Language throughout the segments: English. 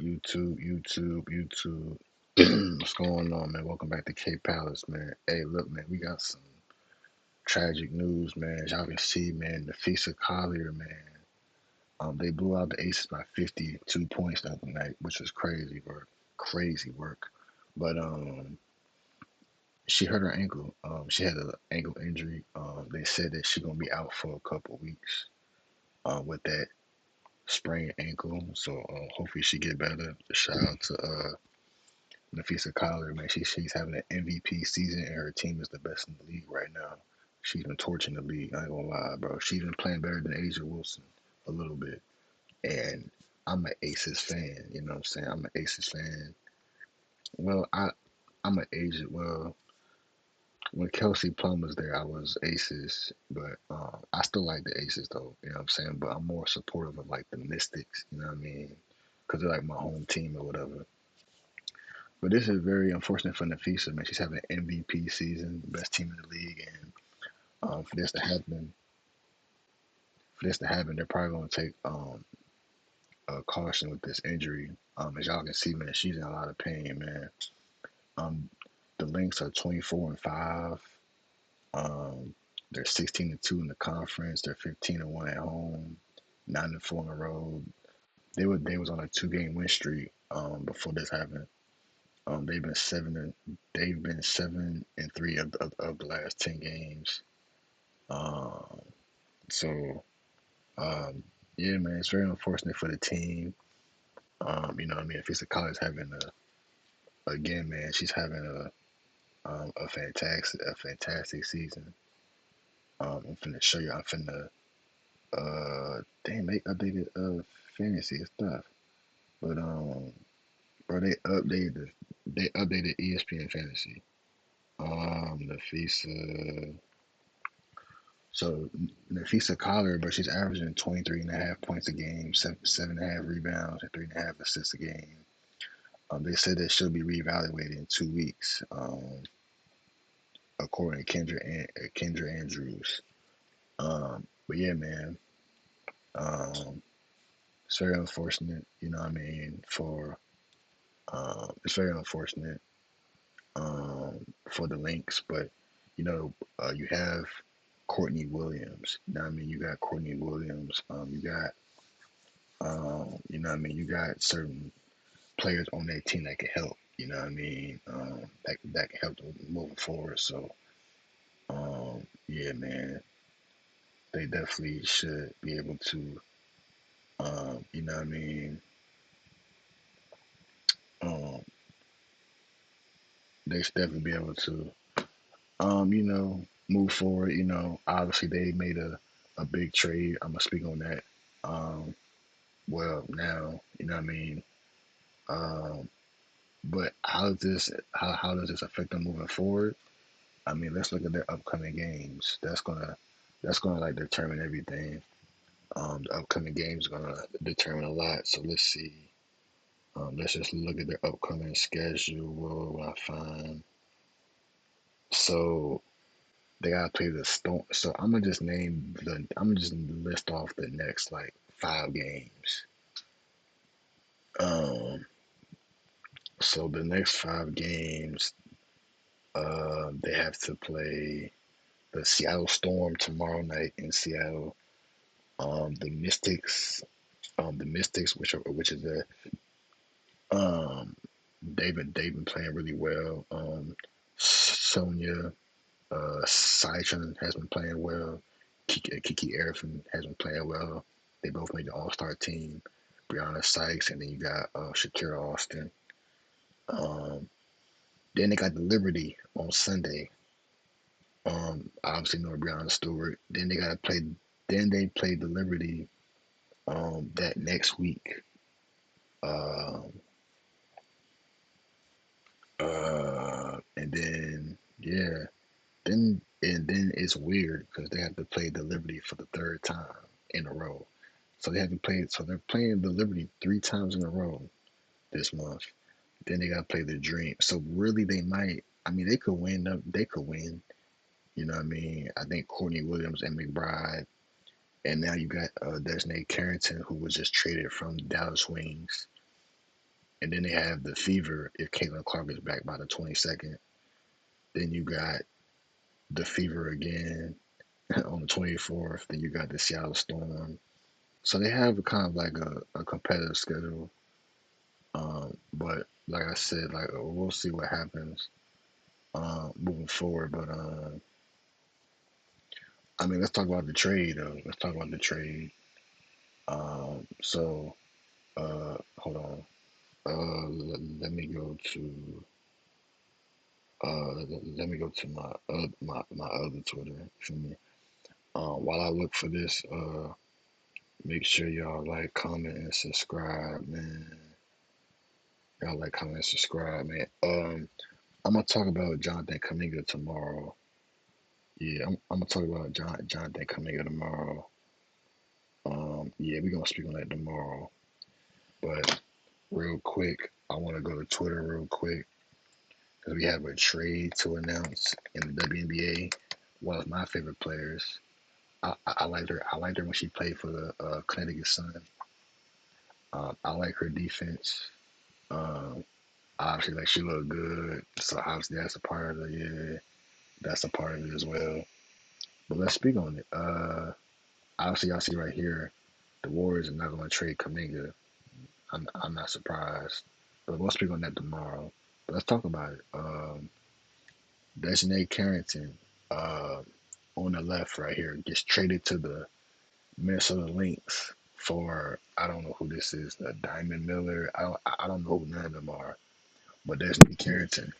YouTube. What's going on, man? Welcome back to K Palace, man. Hey, look, man, we got some tragic news, man. As y'all can see, man, Napheesa Collier, man. They blew out the Aces by 52 points the other night, which was crazy work. Crazy work. But she hurt her ankle. She had an ankle injury. They said that she's gonna be out for a couple weeks. With that sprained ankle. So hopefully she get better. Shout out to Napheesa Collier, man, she's having an MVP season, and her team is the best in the league right now. She's been torching the league. I ain't gonna lie, bro. She's been playing better than Asia Wilson a little bit. And I'm an Aces fan. You know what I'm saying? I'm an Aces fan. Well, I'm an Asia. Well, when Kelsey Plum was there, I was Aces, but I still like the Aces though. You know what I'm saying? But I'm more supportive of like the Mystics. You know what I mean? Because they're like my home team or whatever. But this is very unfortunate for Napheesa, man. She's having an MVP season, best team in the league, and for this to happen, they're probably going to take a caution with this injury. As y'all can see, man, she's in a lot of pain, man. Um, the Lynx are 24-5. Um, they're 16-2 in the conference. They're 15-1 at home, 9-4 on the road. They was on a 2 game win streak before this happened. Um, they've been seven and they've been 7-3 of the last 10 games. Um, so um, yeah, man, it's very unfortunate for the team. You know what I mean? If it's a college having a again, man, she's having a fantastic season. I'm finna show you. I'm finna damn, they updated fantasy and stuff, but bro, they updated ESPN fantasy. Napheesa. So Napheesa Collier, but she's averaging 23.5 points a game, seven and a half rebounds, and 3.5 assists a game. They said that she'll be reevaluated in 2 weeks, according to Kendra Andrews. But yeah, man, um, it's very unfortunate. You know what I mean? It's very unfortunate um, for the Lynx, but you know, you have Courtney Williams. You know what I mean? You got Courtney Williams. You got you know what I mean? You got certain players on that team that can help. You know what I mean? That can help them moving forward. So, yeah, man, they definitely should be able to, you know what I mean? Um, they should definitely be able to, you know, move forward. You know, obviously they made a big trade. I'm gonna speak on that. Um, well, now, you know what I mean? Um, but how does this affect them moving forward? I mean, let's look at their upcoming games. That's gonna like determine everything. The upcoming games are gonna determine a lot. So let's see. Let's just look at their upcoming schedule. What I find. So they gotta play the Storm. So I'm gonna just list off the next like 5 games. Um, so the next 5 games, they have to play the Seattle Storm tomorrow night in Seattle. The Mystics, which is the um, they've been playing really well. Sonia Citron has been playing well. Kiki Erickson has been playing well. They both made the All Star team. Brianna Sykes, and then you got Shakira Austin. Um, then they got the Liberty on Sunday. Obviously, no Brianna Stewart. Then they got to play. Then they played the Liberty that next week. Um, and then yeah, then it's weird because they have to play the Liberty for the third time in a row. So they haven't played. So they're playing the Liberty 3 times in a row this month. Then they got to play the Dream. So really, they might. I mean, they could win. They could win. You know what I mean? I think Courtney Williams and McBride, and now you got Desnae Carrington, who was just traded from Dallas Wings. And then they have the Fever if Caitlin Clark is back by the 22nd. Then you got the Fever again on the 24th. Then you got the Seattle Storm. So they have a kind of like a competitive schedule. But like I said, like we'll see what happens moving forward. But I mean, let's talk about the trade though. Let's talk about the trade. So hold on. Let me go to let me go to my other Twitter. For me. While I look for this, make sure y'all like, comment, and subscribe, man. Y'all like, comment, and subscribe, man. I'm gonna talk about Jonathan Kaminga tomorrow. Yeah, I'm gonna talk about Jonathan Kaminga tomorrow. Yeah, we're gonna speak on that tomorrow. But real quick, I want to go to Twitter real quick because we have a trade to announce in the WNBA. One of my favorite players. I liked her. I liked her when she played for the Connecticut Sun. I like her defense. Um, obviously, like she looked good, so obviously that's a part of it. Yeah, that's a part of it as well. But let's speak on it. Obviously, y'all see right here, the Warriors are not going to trade Kaminga. I'm not surprised, but we'll speak on that tomorrow. But let's talk about it. Dijonai Carrington, uh, on the left right here, gets traded to the Minnesota Lynx for, I don't know who this is, the Diamond Miller. I don't know who none of them are, but Dijonai Carrington,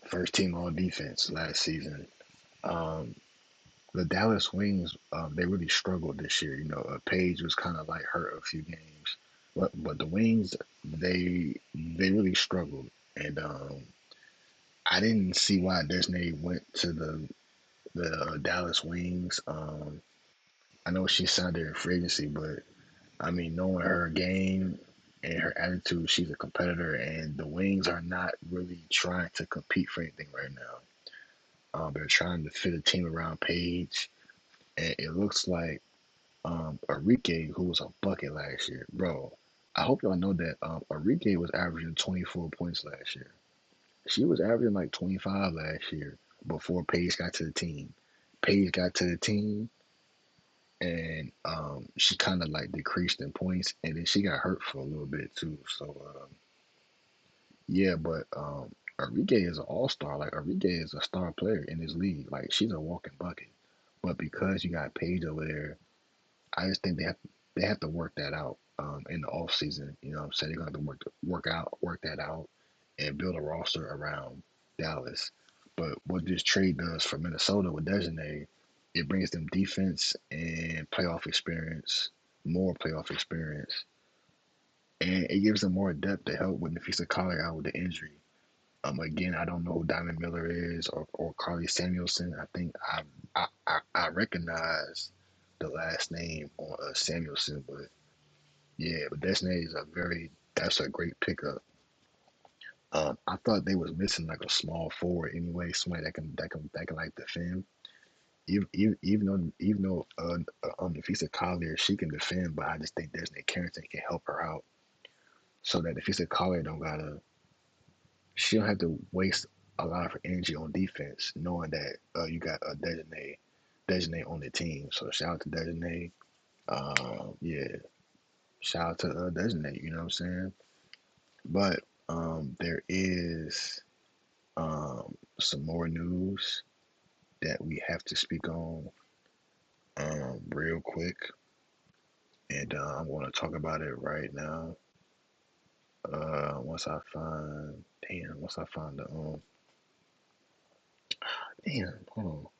first team all defense last season. Um, the Dallas Wings, they really struggled this year. Paige was kind of like hurt a few games, but the Wings, they really struggled, and I didn't see why Disney went to the Dallas Wings. I know she signed there in free agency, but I mean, knowing her game and her attitude, she's a competitor, and the Wings are not really trying to compete for anything right now. They're trying to fit a team around Paige, and it looks like Enrique, who was a bucket last year, bro. I hope y'all know that Enrique was averaging 24 points last year. She was averaging like 25 last year before Paige got to the team. Paige got to the team, and she kind of like decreased in points, and then she got hurt for a little bit too. So yeah, but Enrique is an all star. Like Enrique is a star player in this league. Like she's a walking bucket. But because you got Paige over there, I just think they have to work that out in the off season. You know what I'm saying? They're gonna have to work that out and build a roster around Dallas. But what this trade does for Minnesota with Dejanay, it brings them defense and playoff experience, more playoff experience, and it gives them more depth to help with Napheesa Collier out with the injury. Again, I don't know who Diamond Miller is or Carly Samuelson. I think I recognize the last name on Samuelson, but yeah, but Destiny is that's a great pickup. I thought they was missing like a small forward anyway, somebody that can like defend. Even though Napheesa Collier she can defend, but I just think Desmond Carrington can help her out so that Napheesa Collier she don't have to waste a lot of her energy on defense, knowing that you got a Dejanay on the team. So shout out to Dejanay. Yeah, shout out to Dejanay. You know what I'm saying? But there is some more news that we have to speak on real quick, and I'm going to talk about it right now. Once I find the damn, hold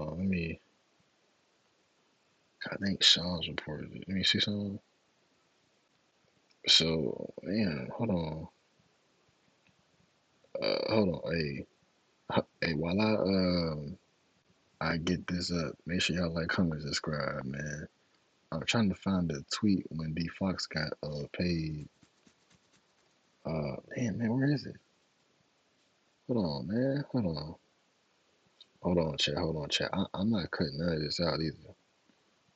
on, let me. I think Sean's reported it. Let me see something. So, man, hold on, hey, while I get this up, make sure y'all like, comment, subscribe, man. I'm trying to find the tweet when D.Fox got paid. Damn, man, where is it? Hold on, man, hold on, chat. I'm not cutting none of this out either.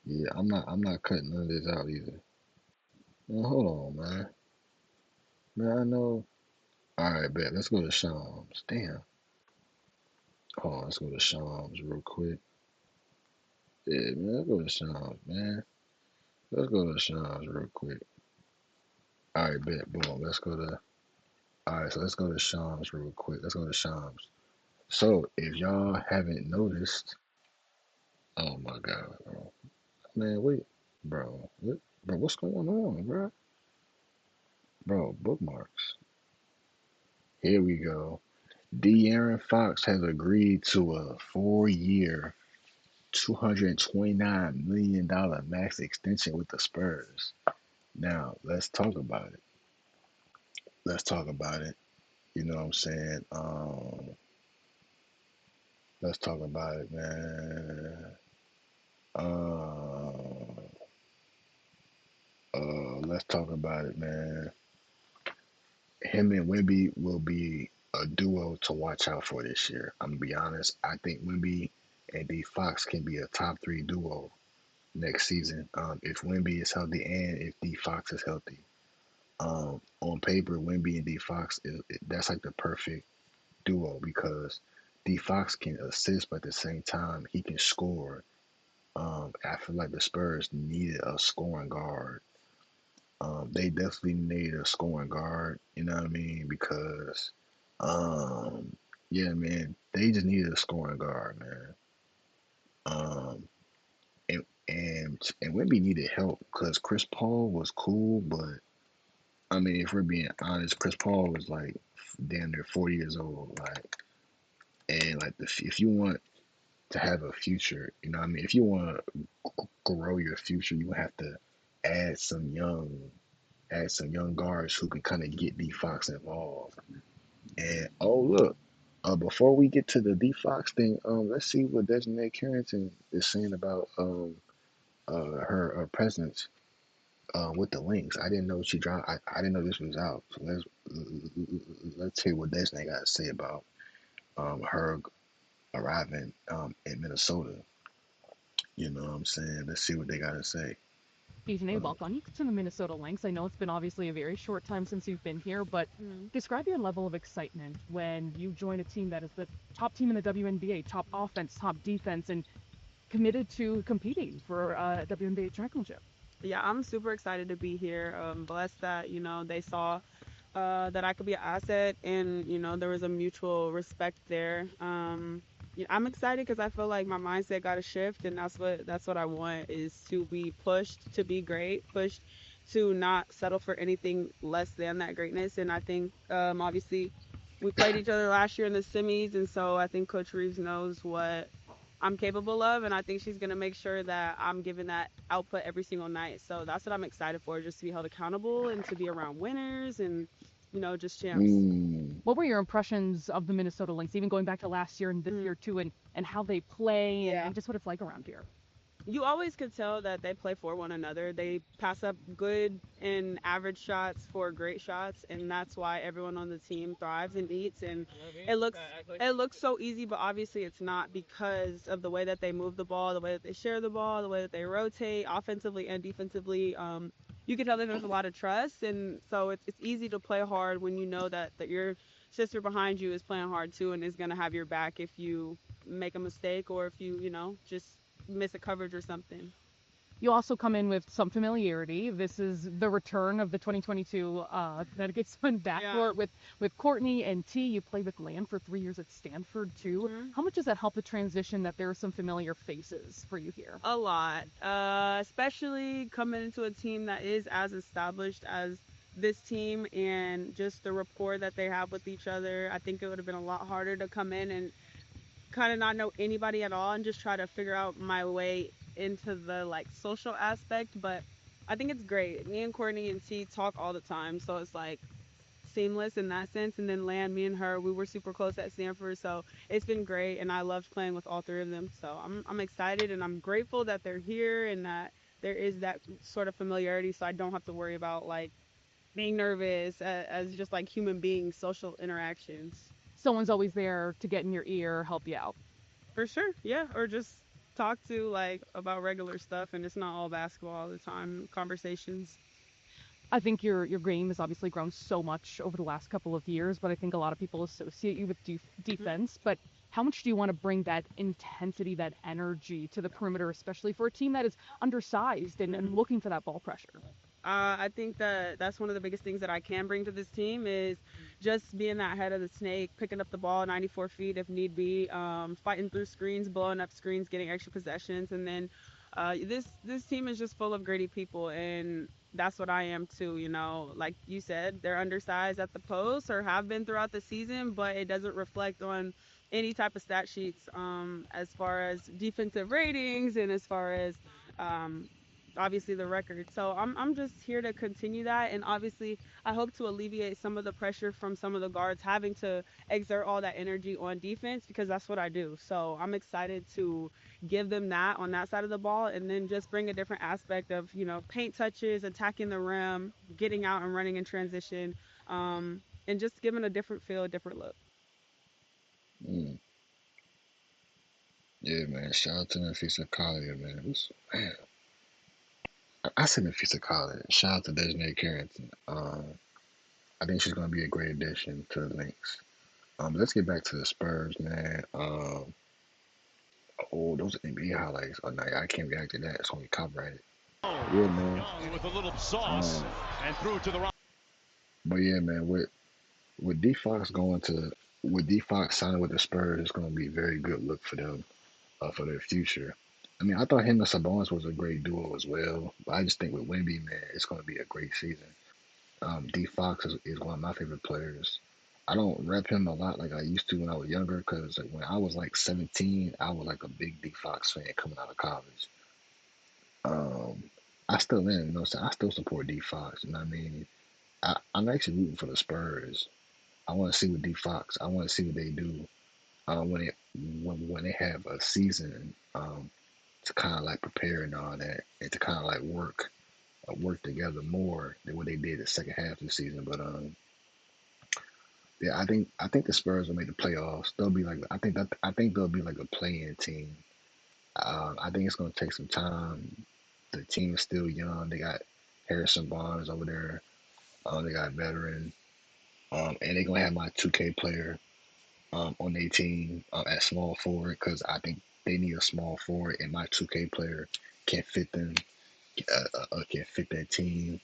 Yeah, I'm not cutting none of this out either. Well, hold on, man. Man, I know. All right, bet. Let's go to Shams. Damn. Hold on. Let's go to Shams real quick. Yeah, man. Let's go to Shams, man. Let's go to Shams real quick. All right, bet. Boom. Let's go to. All right, so let's go to Shams real quick. Let's go to Shams. So, if y'all haven't noticed, oh my God, bro. Man, wait, bro. Bro, what's going on, bro? Bro, bookmarks. Here we go. D.Fox has agreed to a 4-year, $229 million max extension with the Spurs. Now, let's talk about it. Let's talk about it. You know what I'm saying? Let's talk about it, man. Uh, let's talk about it, man. Him and Wimby will be a duo to watch out for this year. I'm gonna be honest. I think Wimby and D.Fox can be a top three duo next season. If Wimby is healthy and if D.Fox is healthy. On paper, Wimby and D.Fox that's like the perfect duo because D.Fox can assist, but at the same time he can score. I feel like the Spurs needed a scoring guard. They definitely need a scoring guard. You know what I mean? Because, yeah, man, they just needed a scoring guard, man. Um, and Wimby needed help because Chris Paul was cool, but I mean, if we're being honest, Chris Paul was like damn near 40 years old, like, and like if you want to have a future, you know what I mean? If you want to grow your future, you have to add some young add some young guards who can kind of get D-Fox involved. And oh look, before we get to the D-Fox thing, let's see what Dijonai Carrington is saying about her presence with the Lynx. I didn't know she dropped. I didn't know this was out. So let's hear what Dijonai got to say about her arriving in Minnesota. You know what I'm saying? Let's see what they got to say. Dijonai, Uh, welcome to the Minnesota Lynx. I know it's been obviously a very short time since you've been here, but Mm. describe your level of excitement when you join a team that is the top team in the WNBA, top offense, top defense, and committed to competing for a WNBA championship. Yeah, I'm super excited to be here. Blessed that, they saw that I could be an asset and, there was a mutual respect there. I'm excited because I feel like my mindset got to shift and that's what I want is to be pushed to be great, pushed to not settle for anything less than that greatness. And I think obviously we played each other last year in the semis and so I think Coach Reeves knows what I'm capable of, and I think she's gonna make sure that I'm giving that output every single night. So that's what I'm excited for, just to be held accountable and to be around winners and just champs. mm, What were your impressions of the Minnesota Lynx, even going back to last year and this Mm, year too, and how they play yeah. and just what it's like around here? You always could tell that they play for one another. They pass up good and average shots for great shots, and that's why everyone on the team thrives and eats. And it looks so easy, but obviously it's not because of the way that they move the ball, the way that they share the ball, the way that they rotate offensively and defensively. You can tell that there's a lot of trust, and so it's easy to play hard when you know that your sister behind you is playing hard too and is gonna have your back if you make a mistake or if you just miss a coverage or something. You also come in with some familiarity. This is the return of the 2022 Connecticut Sun Yeah. backcourt with Courtney and T. You played with Land for 3 years at Stanford too. Hmm. How much does that help the transition that there are some familiar faces for you here? A lot, especially coming into a team that is as established as this team and just the rapport that they have with each other. I think it would have been a lot harder to come in and kind of not know anybody at all and just try to figure out my way into the like social aspect. But I think it's great. Me and Courtney and T talk all the time, so it's like seamless in that sense. And then Land, me and her, we were super close at Stanford, so it's been great. And I loved playing with all three of them. So I'm excited and I'm grateful that they're here and that there is that sort of familiarity, so I don't have to worry about like being nervous as just like human beings, social interactions. Someone's always there to get in your ear, help you out. For sure, yeah, or just talk to like about regular stuff, and it's not all basketball all the time. Conversations. I think your game has obviously grown so much over the last couple of years, but I think a lot of people associate you with defense. But how much do you want to bring that intensity, that energy to the perimeter, especially for a team that is undersized and looking for that ball pressure? I think that that's one of the biggest things that I can bring to this team is just being that head of the snake, picking up the ball 94 feet if need be, fighting through screens, blowing up screens, getting extra possessions, and then this team is just full of gritty people, and that's what I am too. You know, like you said, they're undersized at the post or have been throughout the season, but it doesn't reflect on any type of stat sheets as far as defensive ratings and as far as um, obviously the record. So I'm just here to continue that, and obviously I hope to alleviate some of the pressure from some of the guards having to exert all that energy on defense because that's what I do. So I'm excited to give them that on that side of the ball and then just bring a different aspect of, you know, paint touches, attacking the rim, getting out and running in transition, and just giving a different feel, a different look. Mm, yeah, man. Shout out to Napheesa Collier, man. Man, I said Napheesa Collier. Shout out to Dijonai Carrington. I think she's gonna be a great addition to the Lynx. Let's get back to the Spurs, man. Oh, those are NBA highlights. Oh no, I can't react to that. It's only copyrighted. Yeah, man. Young with a little sauce Um, and through to the right. but yeah, man. With D.Fox going to with D.Fox signing with the Spurs, it's gonna be a very good look for them for their future. I mean, I thought him and Sabonis was a great duo as well, but I just think with Wemby, man, it's gonna be a great season. D.Fox is one of my favorite players. I don't rep him a lot like I used to when I was younger because like, when I was like 17, I was like a big D.Fox fan coming out of college. Um, I still am, you know, so I still support D.Fox. You know what I mean? I'm actually rooting for the Spurs. I want to see what D.Fox. I want to see what they do when when they have a season to kind of like prepare and all that, and to kind of like work together more than what they did the second half of the season. But yeah, I think the Spurs will make the playoffs. They'll be like I think they'll be like a play-in team. I think it's gonna take some time. The team is still young. They got Harrison Barnes over there. They got veteran, and they're gonna have my 2K player on their team at small forward because I think they need a small forward, and my 2K player can fit them, can fit that team.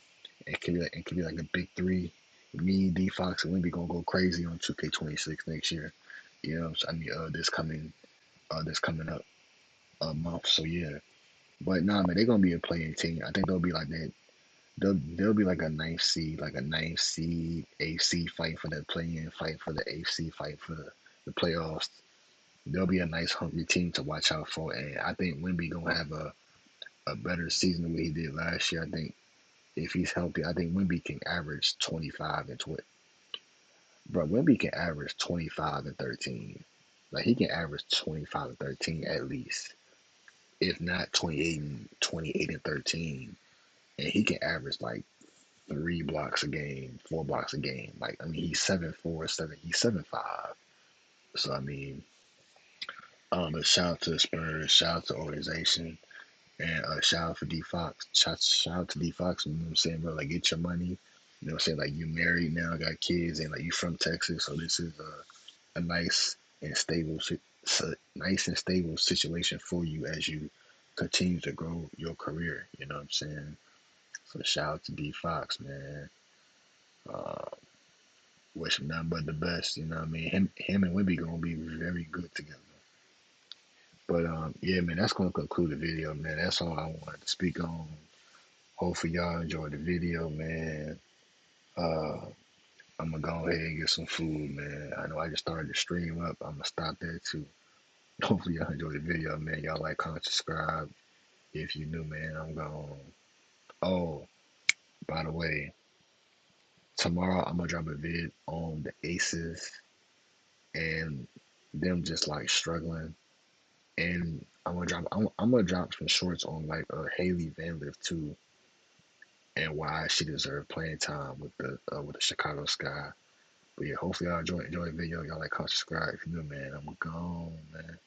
It could be like a big three. Me, D Fox, and Wimby gonna go crazy on 2K26 next year. You know, I mean, this coming up month. So yeah, but nah, man, they're gonna be a playing team. I think they'll be like that. They'll be like a ninth seed, AC fight for the play-in, fight for the AC, fight for the playoffs. They'll be a nice hungry team to watch out for, and I think Wimby gonna have a better season than what he did last year. I think if he's healthy, I think Wimby can average 25 and 20. Bro, Wimby can average 25 and 13. Like he can average 25 and 13 at least, if not 28 and 13. And he can average like 3 blocks a game, 4 blocks a game. Like I mean, he's 7'4", he's 7'5". So I mean, a shout out to the Spurs, shout out to the organization, and shout out for D-Fox. Shout out to D-Fox. You know what I'm saying, bro? Like get your money. You know what I'm saying? Like you married now, got kids, and like you from Texas, so this is a nice and stable, nice and stable situation for you as you continue to grow your career. You know what I'm saying? So shout out to D-Fox, man. Uh, Wish him nothing but the best. You know what I mean? Him and Wimby gonna be very good together. But yeah, man, that's gonna conclude the video, man. That's all I wanted to speak on. Hopefully y'all enjoyed the video, man. Uh, I'm gonna go ahead and get some food, man. I know I just started the stream up. I'm gonna stop there too. Hopefully y'all enjoyed the video, man. Y'all like, comment, subscribe. If you new, man, I'm gone. Oh, by the way, tomorrow I'm gonna drop a vid on the Aces and them just like struggling. And I'm gonna drop some shorts on like Haley Van Lift too, and why she deserved playing time with the Chicago Sky. But yeah, hopefully y'all enjoy the video. Y'all like, comment, subscribe. If you new, man, I'm gone, man.